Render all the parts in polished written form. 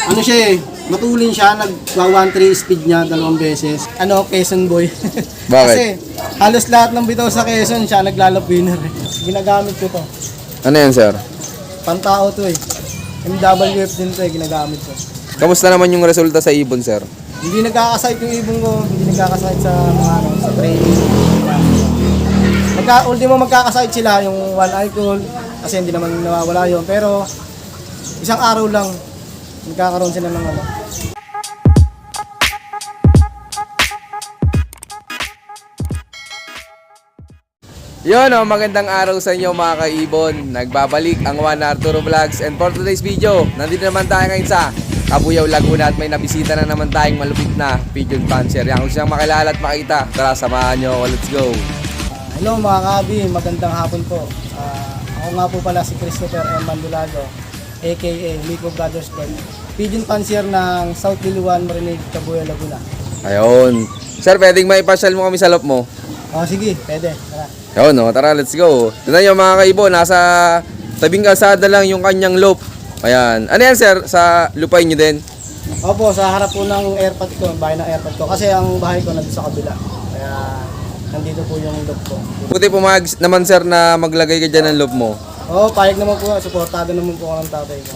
Ano siya matulin siya, nagwa 1.3 speed niya 2 beses. Quezon boy. Bakit? Kasi halos lahat ng bitaw sa Quezon siya naglalap winner Ginagamit ko to. Ano yan, sir? Pantao to MWF din to ginagamit ko. Kamusta naman yung resulta sa ibon, sir? Hindi nagkakasite yung ibon ko, hindi nagkakasite sa mga sa training. Ultimo magkakasite sila yung one eye call kasi hindi naman nawawala yun. Pero isang araw lang nagkakaroon sila ng Yun magandang araw sa inyo mga kaibon. Nagbabalik ang Juan Arturo Vlogs. And for today's video, nandito naman tayo ngayon sa Cabuyao, Laguna. At may nabisita na naman tayong malupit na pigeon fancier. Kung siyang makilala at makita, tara samahan nyo. Let's go. Hello mga kabi, magandang hapon po. Ako nga po pala si Christopher M. Mandulago, aka Miko Brothers Club, pigeon fancier ng South Liluan, Marinig, Cabuyao, Laguna. Ayun. Sir, pwedeng maipasyal mo kami sa loob mo? Sige, pwede. Tara. Ayun, tara, let's go. Tignan nyo mga kaibon, nasa tabing kalsada lang yung kanyang loop. Ayan. Ano yan, sir? Sa lupay nyo din? Opo, sa harap po ng airpod ko, bahay ng airpod ko. Kasi ang bahay ko nandito sa kabila. Kaya nandito po yung loop ko. Buti pumayag naman, sir, na maglagay ka dyan ng loop mo. Payag naman po. Suportado naman po ako ng tatay ko.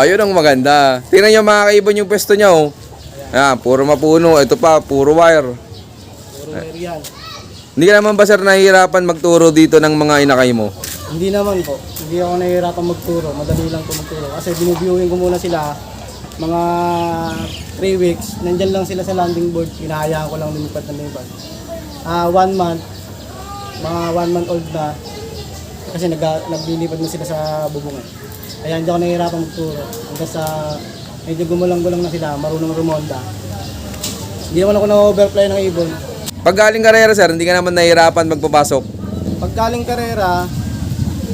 Yun ang maganda. Tingnan nyo mga kaibon yung pwesto niya, Ayan, puro mapuno. Ito pa, puro wire. Puro yan. Hindi ka naman ba, sir, nahihirapan magturo dito ng mga inakay mo? Hindi naman po. Hindi ako nahihirapan magturo. Madali lang po magturo. Kasi binuviewing ko muna sila mga 3 weeks. Nandyan lang sila sa landing board. Hinahayaan ko lang lumipad na lumipad. 1 month. Mga 1 month old na. Kasi naglilipad na sila sa bubungan. Kaya hindi ako nahihirapan magturo. Hanggang sa medyo gumulang-gulang na sila. Marunong rumonda. Hindi naman ako na-overfly ng ibon. Pag galing karera, sir, hindi ka naman nahihirapan magpapasok? Pag galing karera,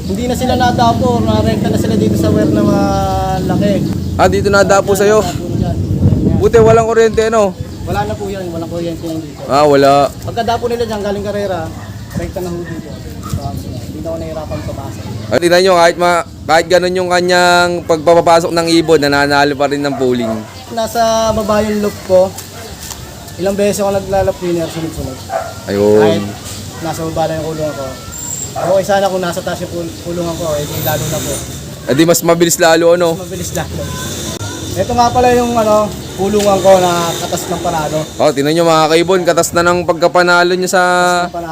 hindi na sila nadapo, narekta na sila dito sa wire na malaki. Dito nadapo sa'yo? Buti walang kuryente, ano? Wala na po yan, walang kuryente yan dito. Wala. Pagkadapo nila dyan, galing karera, rekta na ho dito. Hindi na ako nahirapan pabasa. Tignan nyo, kahit ganun yung kanyang pagpapasok ng ibon, nananalo pa rin ng pooling. Nasa baba yung loop ko, ilang beses ako naglalap winner, sunod-sunod. Ayun. Kahit nasa baba lang yung kulungan ko. Okay sana kung nasa taas yung kulungan ko, lalo na po. Di mas mabilis lalo, ano? Mas mabilis lalo. Ito nga pala yung kulungan ko na katas ng panalo. Tingnan nyo mga kaibon, katas na ng pagkapanalo niya sa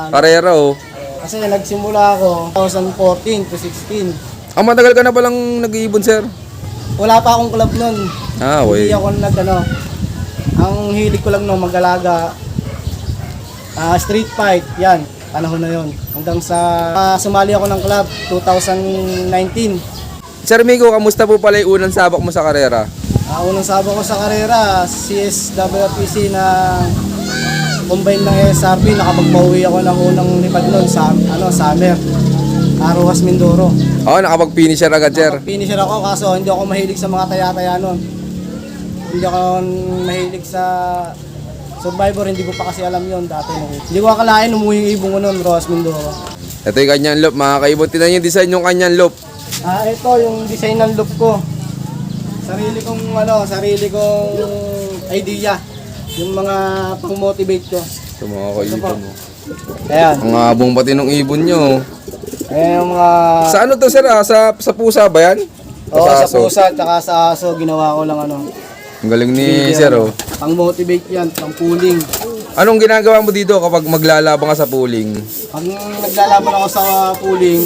karera, Kasi nagsimula ako 2014 to 16. Ang matagal ka na palang nag-iibon, sir? Wala pa akong club nun. Okay. Hindi ako ang hilig ko lang nung mag-alaga. Street fight, yan. Panahon na yon. Hanggang sa sumali ako ng club 2019. Sir Miko, kamusta po pala yung unang sabak mo sa karera? Unang sabak ko sa karera, CSWPC na combine ng SRP. Nakapagpauwi ako ng unang lipad nun sa summer. Rojas Mindoro. Nakapag-finisher agad, sir. Nakapag-finisher ako kaso hindi ako mahilig sa mga taya-taya nun. Hindi ako mahilig sa Survivor, hindi ko pa kasi alam yon dati. Hindi ko akalain umuwi yung ibong ko nun, Rojas Mindoro. Ito yung kanyang loop, mga kaibon. Tingnan yung design yung kanyang loop. Ito yung design ng loop ko. Sarili kong idea. Yung mga pang-motivate ko. Ito mga kaibon mo. Ayan. Ang habong pati ng ibon nyo. Ayan yung mga... Sa ano to, sir? Sa pusa ba yan? Oo, sa pusa at sa aso. Ginawa ko lang Ang galing ni sir, Pang-motivate yan, pang-pooling. Anong ginagawa mo dito kapag maglalabang ka sa pooling? Pag naglalaban ako sa pooling,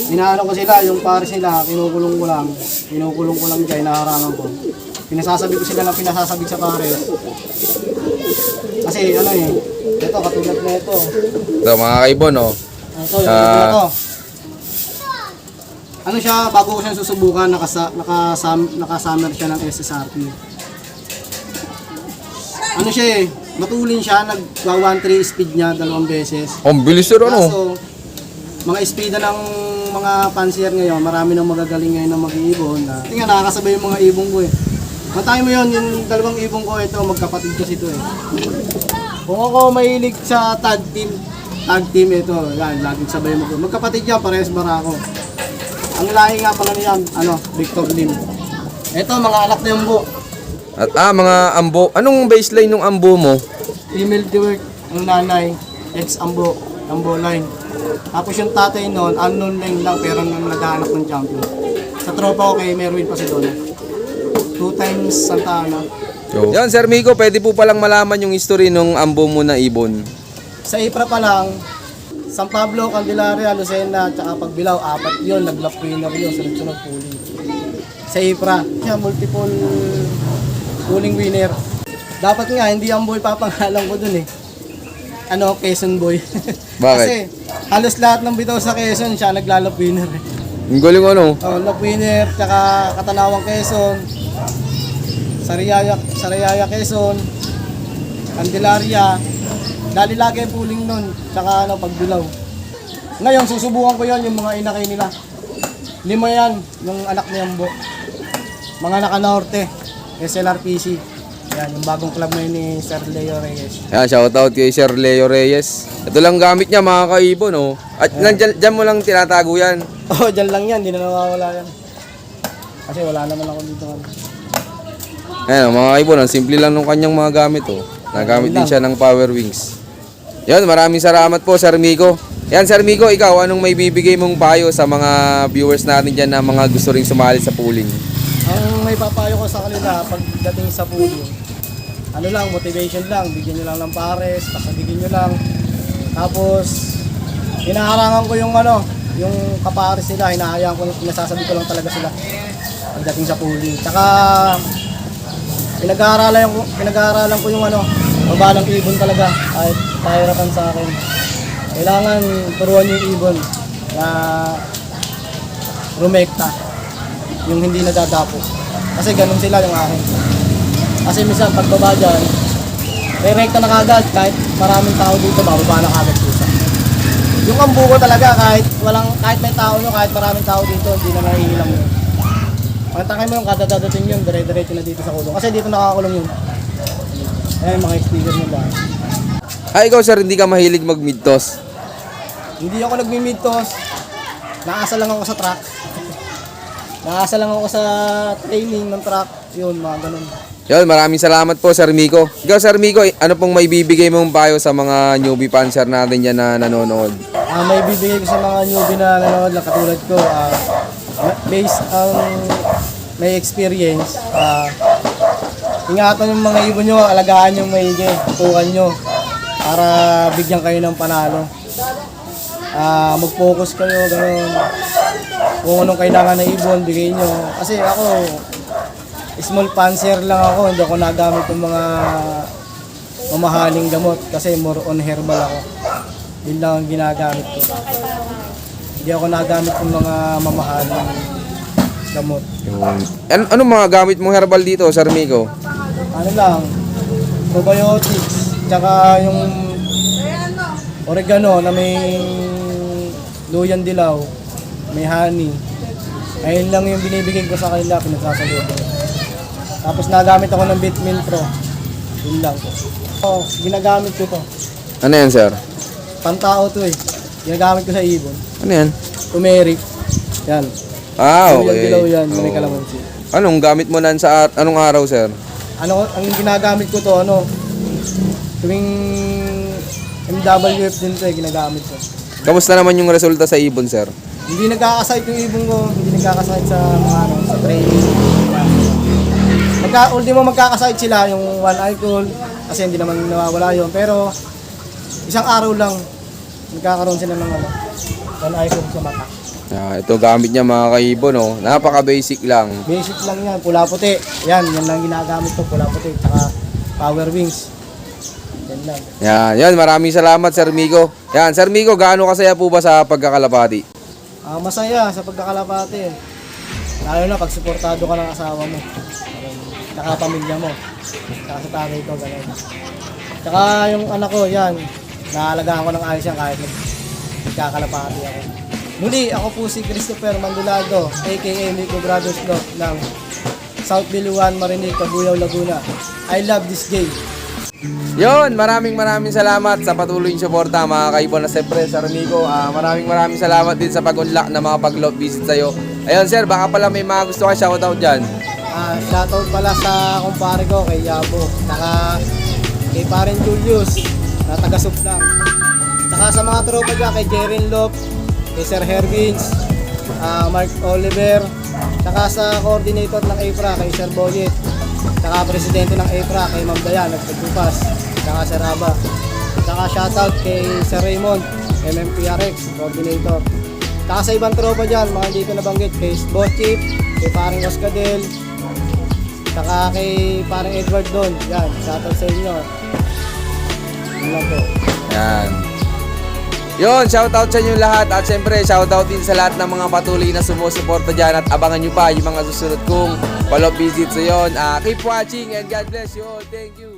inaano ko sila, yung pares nila, kinukulong ko lang dyan, naharangan ko. Pinasasabig ko sila ng pinasasabig sa pares. Kasi ito, katulad na ito. Ito mga kaibon, Ito, yung ito. Bago ko siya susubukan, naka-summer siya ng SSRP. Matulin siya, nagwa 1.3 speed niya 2 beses. Ang bilis, sir, Kaso, mga speeda ng mga fancier ngayon, marami nang magagaling ngayon na mag-iibon. Tingnan, nakakasabay yung mga ibong ko Matay mo yun, yung 2 ibong ko ito, magkapatid kasi ito Kung ako mahilig sa tag team ito, yan, laging sabay mo ko. Magkapatid yan, parehas barako. Ang lahi nga pala niyan, Victor Lim. Ito, mga anak na yung buo. At mga ambo. Anong baseline ng ambo mo? Female dework, ang nanay, ex-ambo, ambo line. Tapos yung tatay noon, unknown line lang pero nang naghahanap ng champion. Sa tropa ko kay Merwin pa si Dona. 2 times Santa Ana. Yan, Sir Miko, pwede po palang malaman yung history ng ambo mo na ibon. Sa Ipra pa lang, San Pablo, Candelaria, Lucena, tsaka Pagbilao, 4 yun, nag-lap winner yun, sunod-sunod puli. Sa Ipra, siya multiple pooling winner. Dapat nga, hindi ang boy papangalan ko dun eh. Ano, Quezon boy. Bakit? Kasi halos lahat ng bitaw sa Quezon, siya naglalap winner eh. Ang galing ano? Oh, lap winner, tsaka Katanawang Quezon, Sariaya Quezon, Candelaria, dali lagi pooling nun, tsaka ano, Pagbilao. Ngayon, susubukan ko yon yung mga inakay nila. 5 yan, yung anak ni Ambo. Mga naka-norte, SLRPC. Yan, yung bagong club na yun ni Sir Leo Reyes. Yan, shoutout kay Sir Leo Reyes. Ito lang gamit niya mga kaibon, oh. At dyan mo lang tinatago yan. Oh, dyan lang yan, di na nawawala yan. Kasi wala naman ako dito. Ayan, mga kaibon, ang simple lang ng kanyang mga gamit, oh. Nagamit din siya ng Power Wings. Yan, maraming salamat po, Sir Miko. Yan, Sir Miko, ikaw, anong may bibigay mong payo sa mga viewers natin dyan na mga gusto ring sumali sa pooling? Ang may papayo ko sa kanila pagdating sa pooling, ano lang, motivation lang, bigyan nyo lang ng pares, pasabigin nyo lang. Tapos, hinaharangan ko yung ano, yung kapares nila, hinahayaan ko, pinasasabi ko lang talaga sila pagdating sa pooling. Tsaka, pinag-aaralan ko yung ano, mabalang ibon talaga, kahit pahirapan sa akin. Kailangan turuan yung ibon na rumekta, yung hindi nadadapo. Kasi ganun sila yung akin. Kasi minsan pagbaba dyan, re-rekta na kagad kahit maraming tao dito, bababa na kagad pusa. Yung ambo ko talaga kahit may tao nyo, kahit maraming tao dito, hindi na nahihilang yun. Pagtangay mo yung kada dadating yun, dire-diretso na dito sa kulong. Kasi dito nakakulong yun. Ayan, mga speaker nyo ba? Ay, ikaw, Sir, hindi ka mahilig mag-mid-toss? Hindi ako nagmi-mid-toss. Naasa lang ako sa track. Naasa lang ako sa training ng track. Yun, mga ganun. Yan, maraming salamat po, Sir Miko. Ikaw, Sir Miko, ano pong may bibigay mong payo sa mga newbie panser natin dyan na nanonood? May bibigay ko sa mga newbie na nanonood na katulad ko, based ang may experience, ingatan yung mga ibon nyo, alagaan yung maigi, tutukan nyo para bigyan kayo ng panalo. Mag-focus kayo, gano'n. Kung anong kailangan na ibon, bigay nyo. Kasi ako, small panser lang ako, hindi ako nagamit ng mga mamahaling gamot kasi more on herbal ako. Yun lang ang ginagamit ko. Hindi ako nagamit ng mga mamahaling gamot. Ano mga gamit mong herbal dito, Sir Miko? Ano lang, probiotics, tsaka yung oregano na may luyan dilaw, may honey. Ayun lang yung binibigay ko sa kanila, pinagsasaluto. Tapos nagamit ako ng Vitamin Pro. Yun lang. Ginagamit ko to. Ano yan, Sir? Pantao to eh. Ginagamit ko sa ibon. Ano yan? Turmeric. Yan. Okay. Luyan dilaw yan, Oo. may kalamansi. Anong gamit mo nan sa anong araw, Sir? Ano, ang ginagamit ko to, tuwing MWF din to eh, ginagamit ko. Kamusta naman yung resulta sa ibon, Sir? Hindi nagkakasakit yung ibon ko, hindi nagkakasakit sa mga sa training. Ultimo magkakasakit sila yung one eye cold kasi hindi naman nawawala yun. Pero isang araw lang nagkakaroon sila ng one eye cold sa mata. Ito gamit niya mga kaibon, oh. Napaka-basic lang. Basic lang yan, pula-puti. Yan lang ginagamit ko, pula-puti. Tsaka Power Wings. Yan lang. Yan, maraming salamat, Sir Miko. Yan, Sir Miko, gaano kasaya po ba sa pagkakalapati? Masaya sa pagkakalapati. Lalo na pag suportado ka ng asawa mo. Tsaka pamilya mo. Tsaka sa tagay ko, gano'n. Tsaka yung anak ko, yan. Naalagaan ko ng ayos yan kahit nagkakalapati ako. Muli, ako po si Christopher Mandulado, aka Miko Brothers Club ng South Biluan, Marinig, Cabuyao, Laguna. I love this game. Yon, maraming salamat sa patuloy yung suporta mga kaibon na siyempre, Sir Miko. Maraming salamat din sa pag-unlock na mga pag-love visit sa'yo. Ayun, Sir, baka pala may mga gusto ka shoutout dyan. Shoutout pala sa kumpare ko kay Yabo. Saka kay Paren Julius na taga-Sublang. Saka sa mga tropa dyan kay Jerin Lop, kay Sir Hervins, Mark Oliver. Saka sa coordinator ng AFRA kay Sir Boyet. Saka presidente ng AFRA kay Ma'am Dayan nagtagpupas. Saka Sir Aba. Saka shoutout kay Sir Raymond, MMPRX, coordinator. Saka sa ibang tropa dyan, mga hindi ko nabanggit, kay Bochip, kay Paring Oscadel, saka kay Paring Edward Don. Yan, shoutout sa inyo. Yun lang po. Yan. Yun, shoutout sa inyo lahat at syempre shoutout din sa lahat ng mga patuloy na sumusuporta dyan at abangan nyo pa yung mga susunod kong follow-up visits. So yun, keep watching and God bless you all. Thank you.